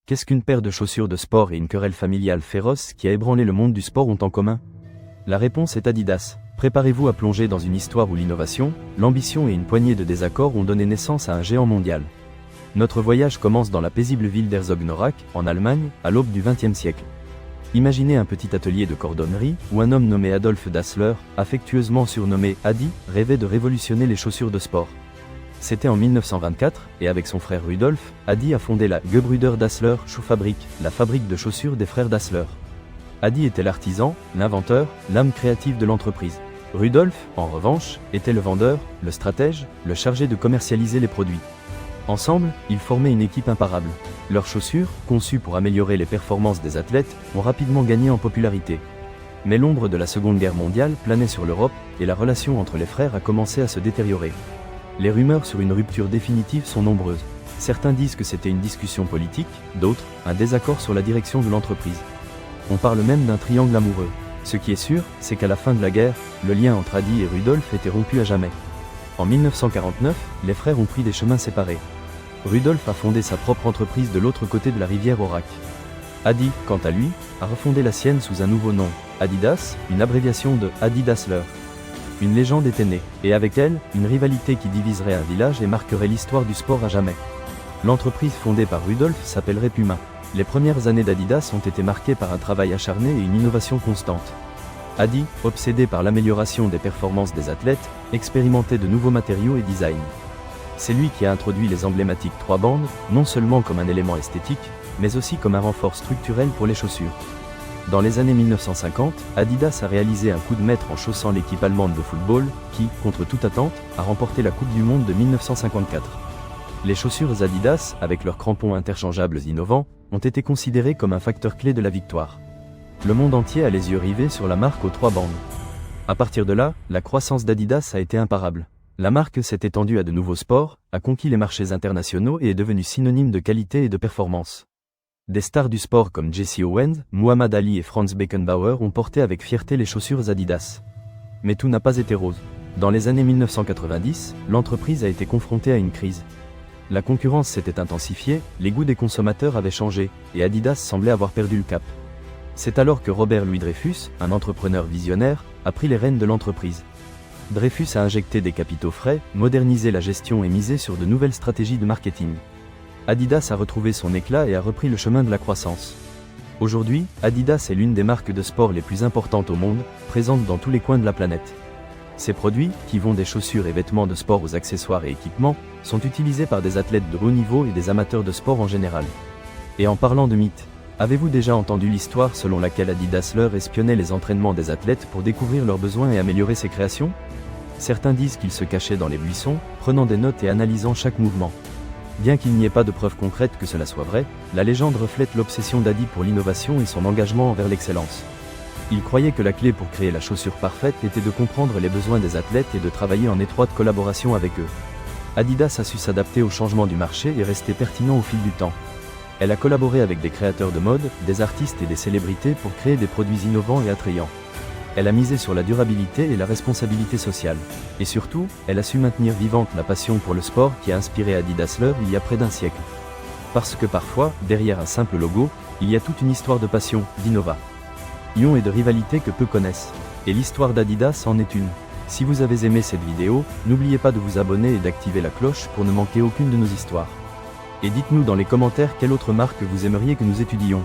Qu'est-ce qu'une paire de chaussures de sport et une querelle familiale féroce qui a ébranlé le monde du sport ont en commun? La réponse est Adidas. Préparez-vous à plonger dans une histoire où l'innovation, l'ambition et une poignée de désaccords ont donné naissance à un géant mondial. Notre voyage commence dans la paisible ville d'Herzogenaurach, en Allemagne, à l'aube du XXe siècle. Imaginez un petit atelier de cordonnerie, où un homme nommé Adolf Dassler, affectueusement surnommé Adi, rêvait de révolutionner les chaussures de sport. C'était en 1924, et avec son frère Rudolf, Adi a fondé la Gebrüder Dassler Schuhfabrik, la fabrique de chaussures des frères Dassler. Adi était l'artisan, l'inventeur, l'âme créative de l'entreprise. Rudolf, en revanche, était le vendeur, le stratège, le chargé de commercialiser les produits. Ensemble, ils formaient une équipe imparable. Leurs chaussures, conçues pour améliorer les performances des athlètes, ont rapidement gagné en popularité. Mais l'ombre de la Seconde Guerre mondiale planait sur l'Europe, et la relation entre les frères a commencé à se détériorer. Les rumeurs sur une rupture définitive sont nombreuses. Certains disent que c'était une discussion politique, d'autres, un désaccord sur la direction de l'entreprise. On parle même d'un triangle amoureux. Ce qui est sûr, c'est qu'à la fin de la guerre, le lien entre Adi et Rudolf était rompu à jamais. En 1949, les frères ont pris des chemins séparés. Rudolf a fondé sa propre entreprise de l'autre côté de la rivière Orach. Adi, quant à lui, a refondé la sienne sous un nouveau nom, Adidas, une abréviation de Adi Dassler. Une légende était née, et avec elle, une rivalité qui diviserait un village et marquerait l'histoire du sport à jamais. L'entreprise fondée par Rudolf s'appellerait Puma. Les premières années d'Adidas ont été marquées par un travail acharné et une innovation constante. Adi, obsédé par l'amélioration des performances des athlètes, expérimentait de nouveaux matériaux et designs. C'est lui qui a introduit les emblématiques 3 bandes, non seulement comme un élément esthétique, mais aussi comme un renfort structurel pour les chaussures. Dans les années 1950, Adidas a réalisé un coup de maître en chaussant l'équipe allemande de football, qui, contre toute attente, a remporté la Coupe du Monde de 1954. Les chaussures Adidas, avec leurs crampons interchangeables innovants, ont été considérées comme un facteur clé de la victoire. Le monde entier a les yeux rivés sur la marque aux 3 bandes. À partir de là, la croissance d'Adidas a été imparable. La marque s'est étendue à de nouveaux sports, a conquis les marchés internationaux et est devenue synonyme de qualité et de performance. Des stars du sport comme Jesse Owens, Muhammad Ali et Franz Beckenbauer ont porté avec fierté les chaussures Adidas. Mais tout n'a pas été rose. Dans les années 1990, l'entreprise a été confrontée à une crise. La concurrence s'était intensifiée, les goûts des consommateurs avaient changé, et Adidas semblait avoir perdu le cap. C'est alors que Robert Louis Dreyfus, un entrepreneur visionnaire, a pris les rênes de l'entreprise. Dreyfus a injecté des capitaux frais, modernisé la gestion et misé sur de nouvelles stratégies de marketing. Adidas a retrouvé son éclat et a repris le chemin de la croissance. Aujourd'hui, Adidas est l'une des marques de sport les plus importantes au monde, présente dans tous les coins de la planète. Ces produits, qui vont des chaussures et vêtements de sport aux accessoires et équipements, sont utilisés par des athlètes de haut niveau et des amateurs de sport en général. Et en parlant de mythes, avez-vous déjà entendu l'histoire selon laquelle Adi Dassler espionnait les entraînements des athlètes pour découvrir leurs besoins et améliorer ses créations? Certains disent qu'il se cachait dans les buissons, prenant des notes et analysant chaque mouvement. Bien qu'il n'y ait pas de preuves concrètes que cela soit vrai, la légende reflète l'obsession d'Adi pour l'innovation et son engagement envers l'excellence. Il croyait que la clé pour créer la chaussure parfaite était de comprendre les besoins des athlètes et de travailler en étroite collaboration avec eux. Adidas a su s'adapter aux changements du marché et rester pertinent au fil du temps. Elle a collaboré avec des créateurs de mode, des artistes et des célébrités pour créer des produits innovants et attrayants. Elle a misé sur la durabilité et la responsabilité sociale. Et surtout, elle a su maintenir vivante la passion pour le sport qui a inspiré Adi Dassler il y a près d'un siècle. Parce que parfois, derrière un simple logo, il y a toute une histoire de passion, d'innovation et de rivalité que peu connaissent. Et l'histoire d'Adidas en est une. Si vous avez aimé cette vidéo, n'oubliez pas de vous abonner et d'activer la cloche pour ne manquer aucune de nos histoires. Et dites-nous dans les commentaires quelle autre marque vous aimeriez que nous étudions.